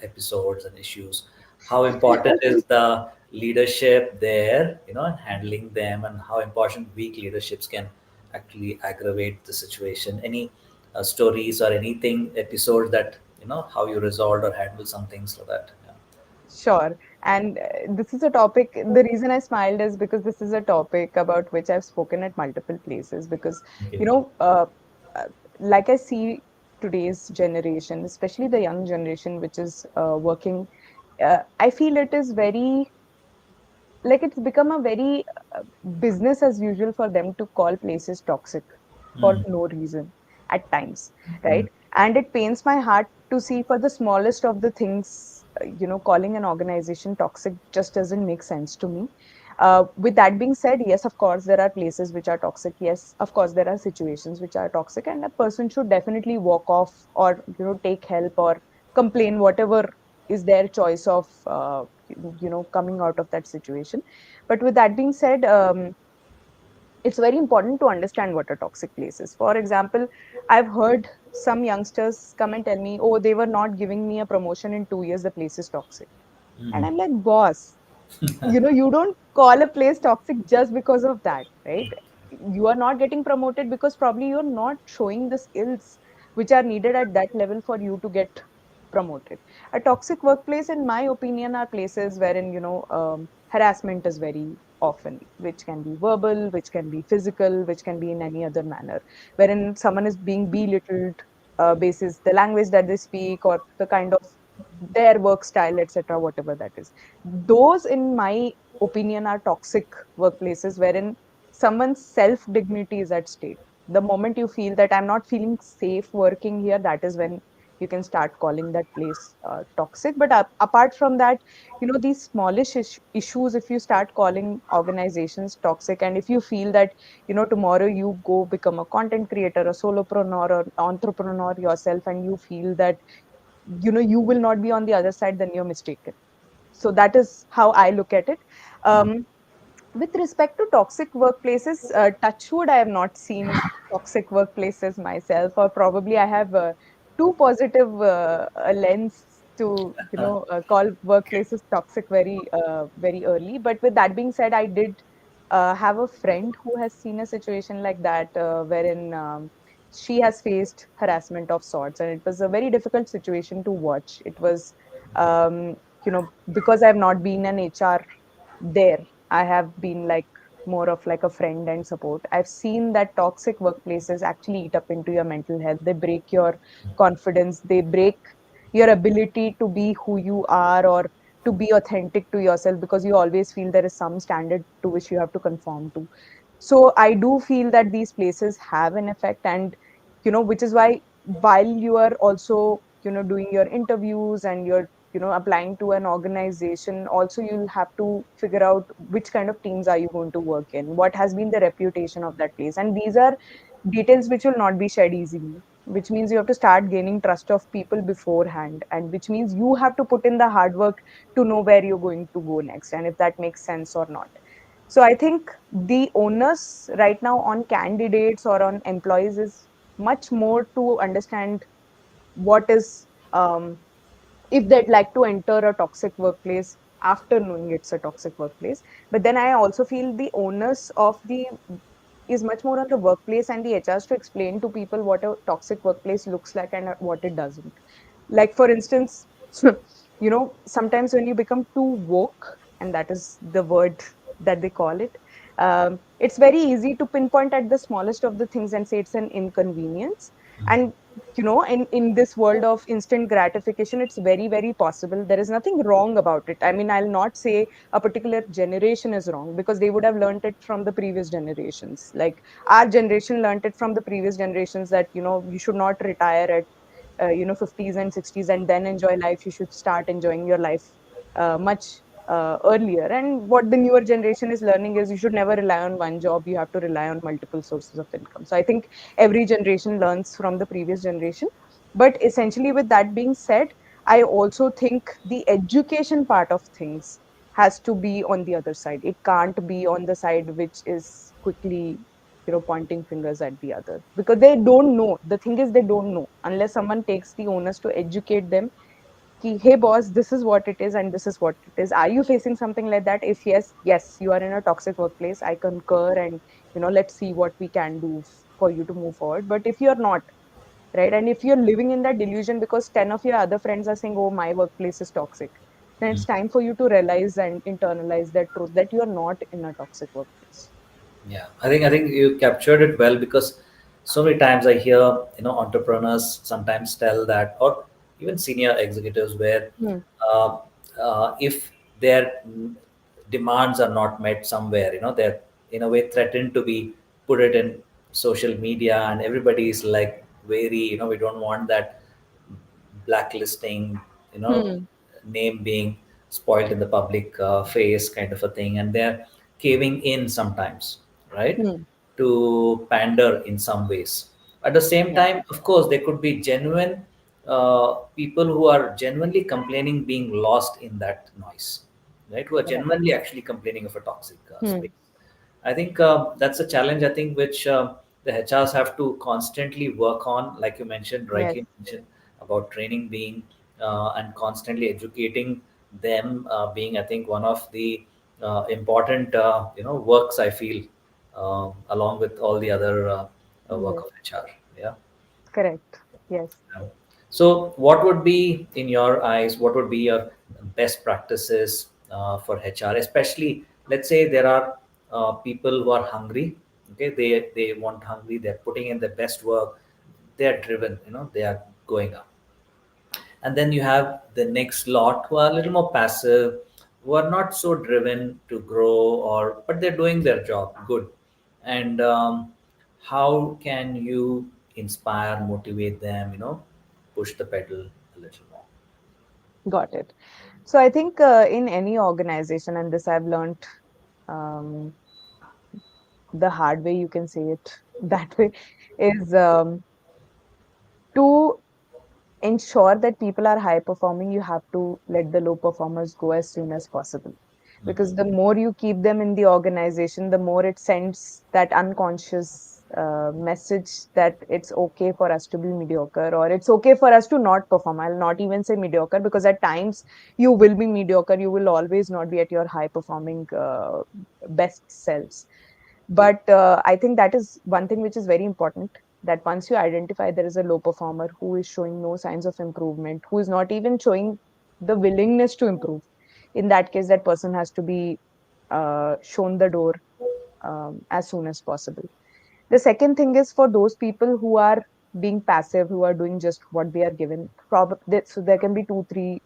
episodes and issues? How important is the leadership there, and handling them, and how important weak leaderships can actually aggravate the situation? Any stories or anything episodes that how you resolved or handle some things like that? Yeah. Sure. And this is a topic, the reason I smiled is because this is a topic about which I've spoken at multiple places. Because, Okay. you know, uh, uh, like I see today's generation, especially the young generation, which is working, I feel it is very, like, it's become a very business as usual for them to call places toxic for Mm. no reason at times, right? Mm. And it pains my heart to see for the smallest of the things, calling an organization toxic just doesn't make sense to me. With that being said, yes, of course, there are places which are toxic. Yes, of course, there are situations which are toxic, and a person should definitely walk off, or, take help, or complain, whatever is their choice of, coming out of that situation. But with that being said, it's very important to understand what a toxic place is. For example, I've heard some youngsters come and tell me, oh, they were not giving me a promotion in 2 years, the place is toxic. And Mm. I'm like, boss, you don't call a place toxic just because of that, right? You are not getting promoted because probably you're not showing the skills which are needed at that level for you to get promoted. A toxic workplace, in my opinion, are places wherein, harassment is very often, which can be verbal, which can be physical, which can be in any other manner, wherein someone is being belittled basis the language that they speak, or the kind of their work style, etc., whatever that is. Those, in my opinion, are toxic workplaces wherein someone's self dignity is at stake. The moment you feel that I'm not feeling safe working here, that is when you can start calling that place toxic. But apart from that, these smallish issues, if you start calling organizations toxic, and if you feel that, tomorrow you go become a content creator, a solopreneur, or entrepreneur yourself, and you feel that, you will not be on the other side, then you're mistaken. So that is how I look at it. um, with respect to toxic workplaces, touchwood, I have not seen toxic workplaces myself, or probably I have too positive a lens to, call workplaces toxic very early. But with that being said, I did have a friend who has seen a situation like that, wherein she has faced harassment of sorts, and it was a very difficult situation to watch. It was, um, because I've not been an HR there, I have been like more of like a friend and support. I've seen that toxic workplaces actually eat up into your mental health. They break your confidence. They break your ability to be who you are, or to be authentic to yourself, because you always feel there is some standard to which you have to conform to. So I do feel that these places have an effect, and which is why, while you are also, doing your interviews and you're, applying to an organization, also you'll have to figure out which kind of teams are you going to work in, what has been the reputation of that place. And these are details which will not be shared easily, which means you have to start gaining trust of people beforehand, and which means you have to put in the hard work to know where you're going to go next, and if that makes sense or not. So I think the onus right now on candidates or on employees is much more to understand what is um, if they'd like to enter a toxic workplace after knowing it's a toxic workplace. But then I also feel the onus of the is much more on the workplace and the HRs to explain to people what a toxic workplace looks like and what it doesn't. Like, for instance, sometimes when you become too woke, and that is the word that they call it, it's very easy to pinpoint at the smallest of the things and say it's an inconvenience. And in this world of instant gratification, it's very, very possible there is nothing wrong about it. I mean, I'll not say a particular generation is wrong, because they would have learned it from the previous generations. Like, our generation learned it from the previous generations, that you should not retire at 50s and 60s and then enjoy life. You should start enjoying your life much earlier. And what the newer generation is learning is you should never rely on one job, you have to rely on multiple sources of income. So I think every generation learns from the previous generation. But essentially, with that being said, I also think the education part of things has to be on the other side. It can't be on the side which is quickly pointing fingers at the other, because they don't know. The thing is, they don't know unless someone takes the onus to educate them. Ki, hey boss, this is what it is and this is what it is. Are you facing something like that? If yes, yes, you are in a toxic workplace, I concur. And let's see what we can do for you to move forward. But if you're not, right, and if you're living in that delusion because 10 of your other friends are saying, oh, my workplace is toxic, then it's time for you to realize and internalize that truth, that you're not in a toxic workplace. Yeah, I think you captured it well, because so many times I hear entrepreneurs sometimes tell that, or even senior executives, where Hmm. uh, if their demands are not met somewhere, they're in a way threatened to be put it in social media, and everybody is like very, we don't want that blacklisting, you know, Hmm. name being spoiled in the public face, kind of a thing, and they're caving in sometimes, right, Hmm. to pander in some ways. At the same Yeah. time, of course, there could be genuine people who are genuinely complaining, being lost in that noise, right, who are Correct. genuinely actually complaining of a toxic space. Hmm. I think that's a challenge, I think, which the HRs have to constantly work on, like you mentioned, Yes. rightly mentioned, about training being and constantly educating them being, I think, one of the important, works, I feel, along with all the other work Yes. of HR. Yeah. Correct. Yes. Yeah. So, what would be, in your eyes, what would be your best practices for HR? Especially, let's say there are people who are hungry. Okay, they want hungry. They're putting in their best work. They're driven. They are going up. And then you have the next lot who are a little more passive, who are not so driven to grow, or but they're doing their job good. And how can you inspire, motivate them, push the pedal a little more? Got it. So I think in any organization, and this I've learned um, the hard way, you can say it that way, is to ensure that people are high performing, you have to let the low performers go as soon as possible. Because the more you keep them in the organization, the more it sends that unconscious message that it's okay for us to be mediocre, or it's okay for us to not perform. I'll not even say mediocre, because at times you will be mediocre, you will always not be at your high performing best selves. But I think that is one thing which is very important, that once you identify there is a low performer who is showing no signs of improvement, who is not even showing the willingness to improve, in that case, that person has to be shown the door as soon as possible. The second thing is for those people who are being passive, who are doing just what they are given. So there can be two, three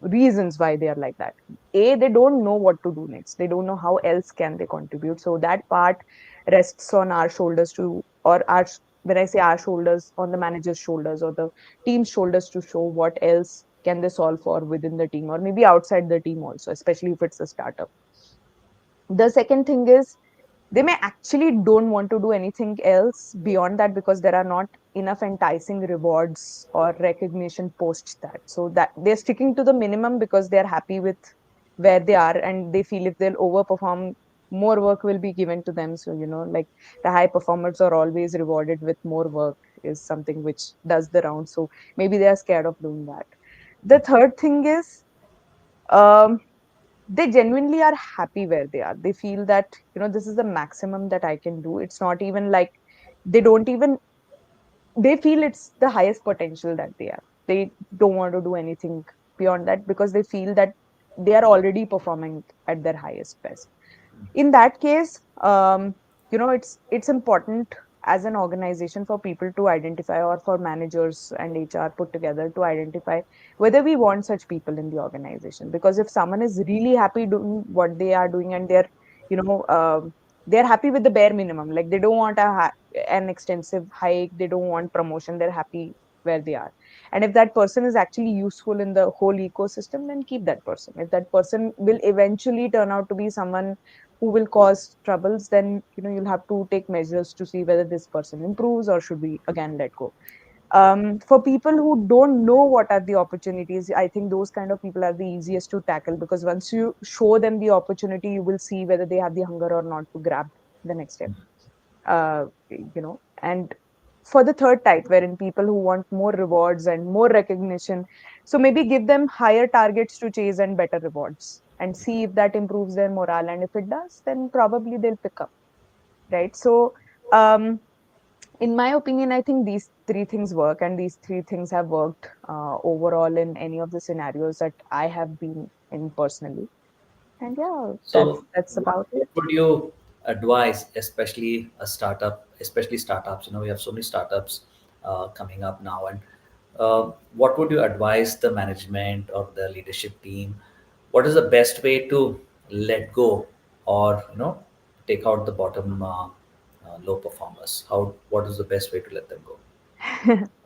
reasons why they are like that. A, they don't know what to do next. They don't know how else can they contribute. So that part rests on our shoulders to, or our, when I say our shoulders, on the manager's shoulders or the team's shoulders, to show what else can they solve for within the team, or maybe outside the team also, especially if it's a startup. The second thing is they may actually don't want to do anything else beyond that, because there are not enough enticing rewards or recognition post that, so that they're sticking to the minimum because they're happy with where they are, and they feel if they'll overperform, more work will be given to them. So like, the high performers are always rewarded with more work, is something which does the round. So maybe they are scared of doing that. The third thing is, um, they genuinely are happy where they are. They feel that, this is the maximum that I can do. It's not even like they don't even, they feel it's the highest potential that they have. They don't want to do anything beyond that because they feel that they are already performing at their highest best. In that case, it's important as an organization for people to identify, or for managers and HR put together to identify whether we want such people in the organization. Because if someone is really happy doing what they are doing, and you know they're happy with the bare minimum, like they don't want an extensive hike, they don't want promotion, they're happy where they are. And if that person is actually useful in the whole ecosystem, then keep that person. If that person will eventually turn out to be someone who will cause troubles, then you'll have to take measures to see whether this person improves, or should we again let go. For people who don't know what are the opportunities, I think those kind of people are the easiest to tackle, because once you show them the opportunity, you will see whether they have the hunger or not to grab the next step. And for the third type, wherein people who want more rewards and more recognition, so maybe give them higher targets to chase and better rewards, and see if that improves their morale. And if it does, then probably they'll pick up, right? So um, in my opinion, I think these three things work, and these three things have worked overall in any of the scenarios that I have been in personally. And yeah, that's So, that's about it. what would you advise, especially a startup, especially startups? We have so many startups coming up now, and what would you advise the management or the leadership team? What is the best way to let go, or take out the bottom low performers? How? What is the best way to let them go?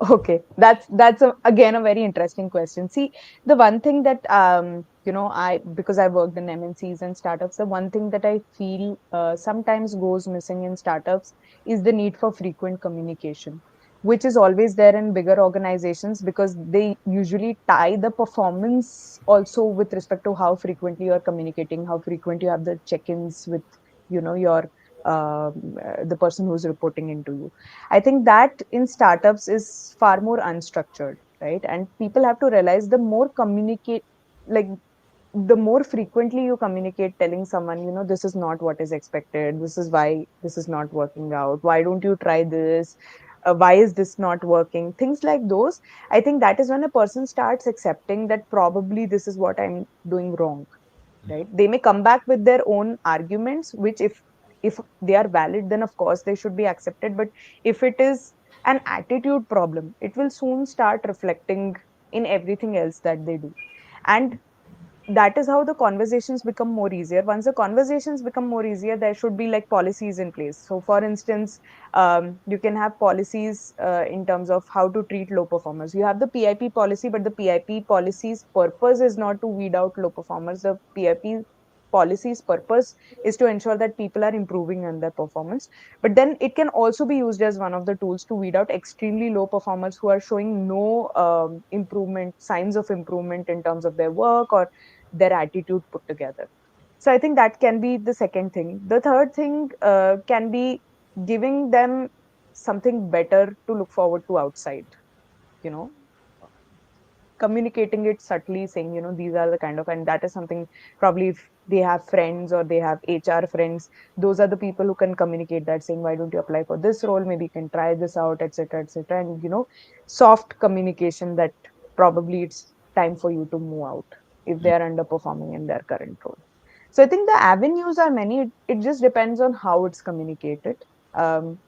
Okay, that's again a very interesting question. See, the one thing that I, because I worked in MNCs and startups, the one thing that I feel sometimes goes missing in startups is the need for frequent communication, which is always there in bigger organizations, because they usually tie the performance also with respect to how frequently you're communicating, how frequent you have the check-ins with your the person who's reporting into you. I think that in startups is far more unstructured, right? And people have to realize, the more communicate, like the more frequently you communicate, telling someone, this is not what is expected, this is why this is not working out, why don't you try this, why is this not working, things like those. I think that is when a person starts accepting that probably this is what I'm doing wrong, right? They may come back with their own arguments, which if they are valid, then of course they should be accepted. But if it is an attitude problem, it will soon start reflecting in everything else that they do. And that is how the conversations become more easier. Once the conversations become more easier, there should be like policies in place. So for instance, you can have policies in terms of how to treat low performers. You have the PIP policy, but the PIP policy's purpose is not to weed out low performers. The PIP policy's purpose is to ensure that people are improving in their performance. But then it can also be used as one of the tools to weed out extremely low performers who are showing no improvement, signs of improvement in terms of their work or their attitude put together. So I think that can be the second thing. The third thing can be giving them something better to look forward to outside, you know, communicating it subtly, saying, these are the kind of, and that is something, probably if they have friends or they have HR friends, those are the people who can communicate that, saying, why don't you apply for this role? Maybe you can try this out, etc., etc. And, soft communication that probably it's time for you to move out if they are underperforming in their current role. So I think the avenues are many. It just depends on how it's communicated,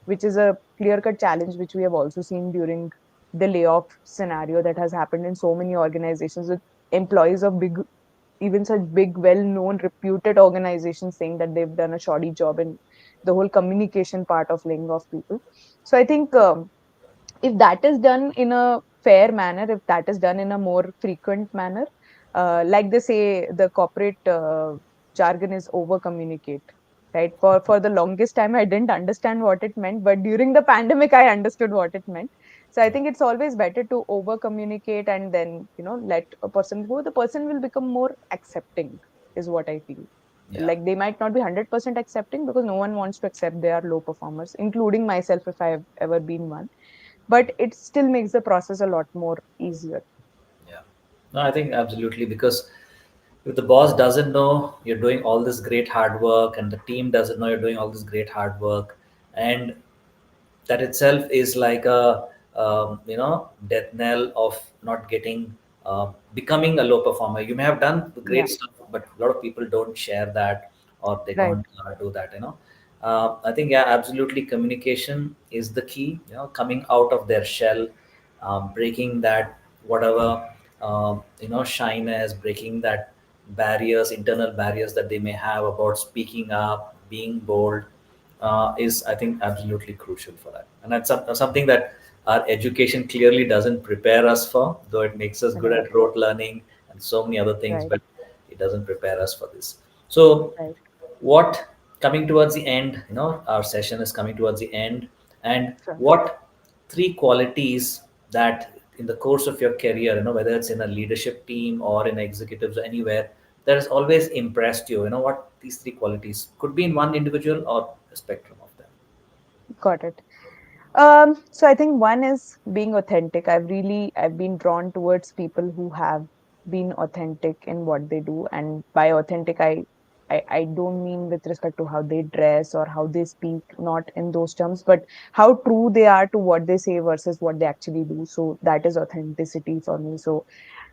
which is a clear cut challenge, which we have also seen during the layoff scenario that has happened in so many organizations, with employees of big, even such big, well known, reputed organizations saying that they've done a shoddy job in the whole communication part of laying off people. So I think if that is done in a fair manner, if that is done in a more frequent manner, like they say, the corporate jargon is over communicate, right? For the longest time, I didn't understand what it meant, but during the pandemic, I understood what it meant. So I think it's always better to over communicate, and then let a person go. The person will become more accepting, is what I feel. Yeah. Like they might not be 100% accepting, because no one wants to accept they are low performers, including myself if I have ever been one. but it still makes the process a lot more easier. Yeah. No, I think absolutely, because if the boss doesn't know you're doing all this great hard work, and the team doesn't know you're doing all this great hard work, and that itself is like a death knell of not getting becoming a low performer. You may have done Yeah, great stuff, but a lot of people don't share that, or they right, don't do that. I think, yeah, absolutely, communication is the key. Coming out of their shell, breaking that whatever shyness, breaking that barriers, internal barriers that they may have about speaking up, being bold, is, I think, absolutely crucial for that. And that's something that our education clearly doesn't prepare us for, though it makes us good right, at rote learning and so many other things, right, but it doesn't prepare us for this. So, right. what, coming towards the end, our session is coming towards the end, and Sure. what three qualities that in the course of your career, whether it's in a leadership team or in executives or anywhere, that has always impressed you? What these three qualities could be in one individual or a spectrum of them. Got it. So I think one is being authentic. I've been drawn towards people who have been authentic in what they do. And by authentic, I don't mean with respect to how they dress or how they speak, not in those terms, but how true they are to what they say versus what they actually do. So that is authenticity for me. So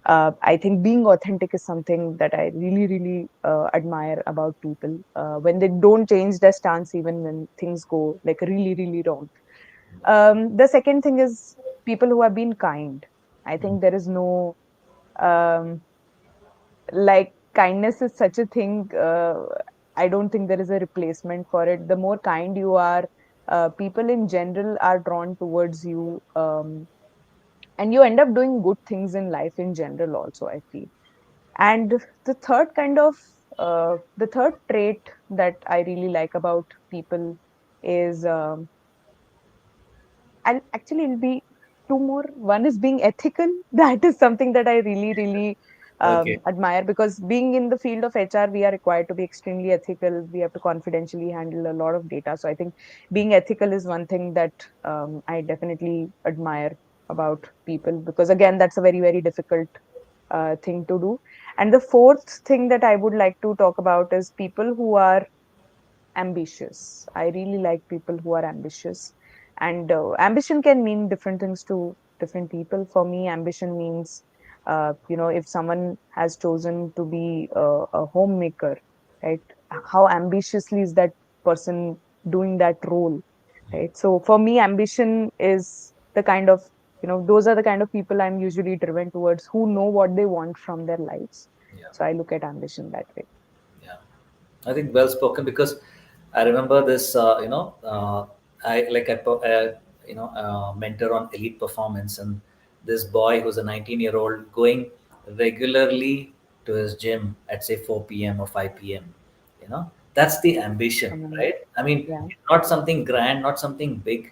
I think being authentic is something that I really, really admire about people when they don't change their stance even when things go like really, really wrong. The second thing is people who have been kind. I think there is no um, like kindness is such a thing. I don't think there is a replacement for it. The more kind you are, people in general are drawn towards you, and you end up doing good things in life in general. Also, I feel. And the third trait that I really like about people is and actually it'll be two more. One is being ethical. That is something that I really, really Okay. admire, because being in the field of HR, we are required to be extremely ethical. We have to confidentially handle a lot of data. So I think being ethical is one thing that I definitely admire about people, because again, that's a very, very difficult thing to do. And the fourth thing that I would like to talk about is people who are ambitious. I really like people who are ambitious. And ambition can mean different things to different people. For me, ambition means, if someone has chosen to be a homemaker, right? How ambitiously is that person doing that role, right? So for me, ambition is the kind of, those are the kind of people I'm usually driven towards, who know what they want from their lives. Yeah. So I look at ambition that way. Yeah. I think well spoken, because I remember this. I like I mentor on elite performance, and this boy who's a 19-year-old going regularly to his gym at say 4 p.m. or 5 p.m. That's the ambition, Um, right? I mean, yeah, not something grand, not something big,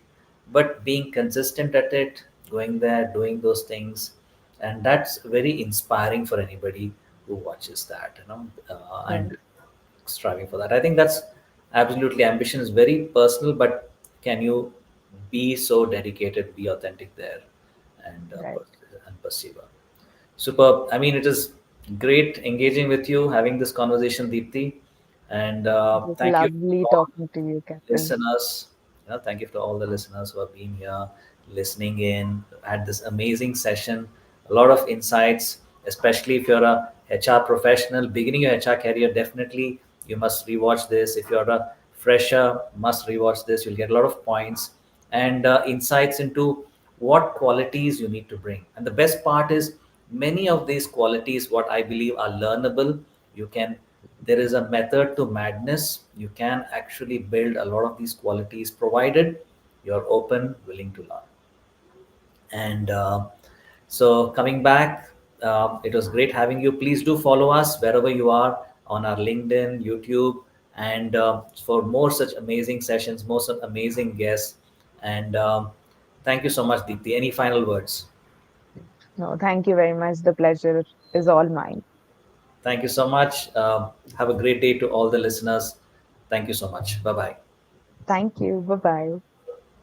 but being consistent at it, going there, doing those things, and that's very inspiring for anybody who watches that. right, And striving for that. I think that's absolutely, ambition is very personal, but can you be so dedicated, be authentic there, and right. persevere? Superb. I mean, it is great engaging with you, having this conversation, Deepthi, and It was thank you lovely for talking to you, Captain. listeners. Thank you to all the listeners who have been here, listening in, had this amazing session. A lot of insights, especially if you're a HR professional beginning your HR career. Definitely, you must rewatch this. If you're a fresher, must rewatch this. You'll get a lot of points and insights into what qualities you need to bring. And the best part is, many of these qualities, what I believe, are learnable. You can There is a method to madness. You can actually build a lot of these qualities, provided you're open, willing to learn. And so, coming back, it was great having you. Please do follow us wherever you are, on our LinkedIn, YouTube, and for more such amazing sessions, more such amazing guests. And thank you so much, Deepthi. Any final words? No, thank you very much. The pleasure is all mine. Thank you so much. Have a great day to all the listeners. Thank you so much. Bye bye. Thank you. Bye bye.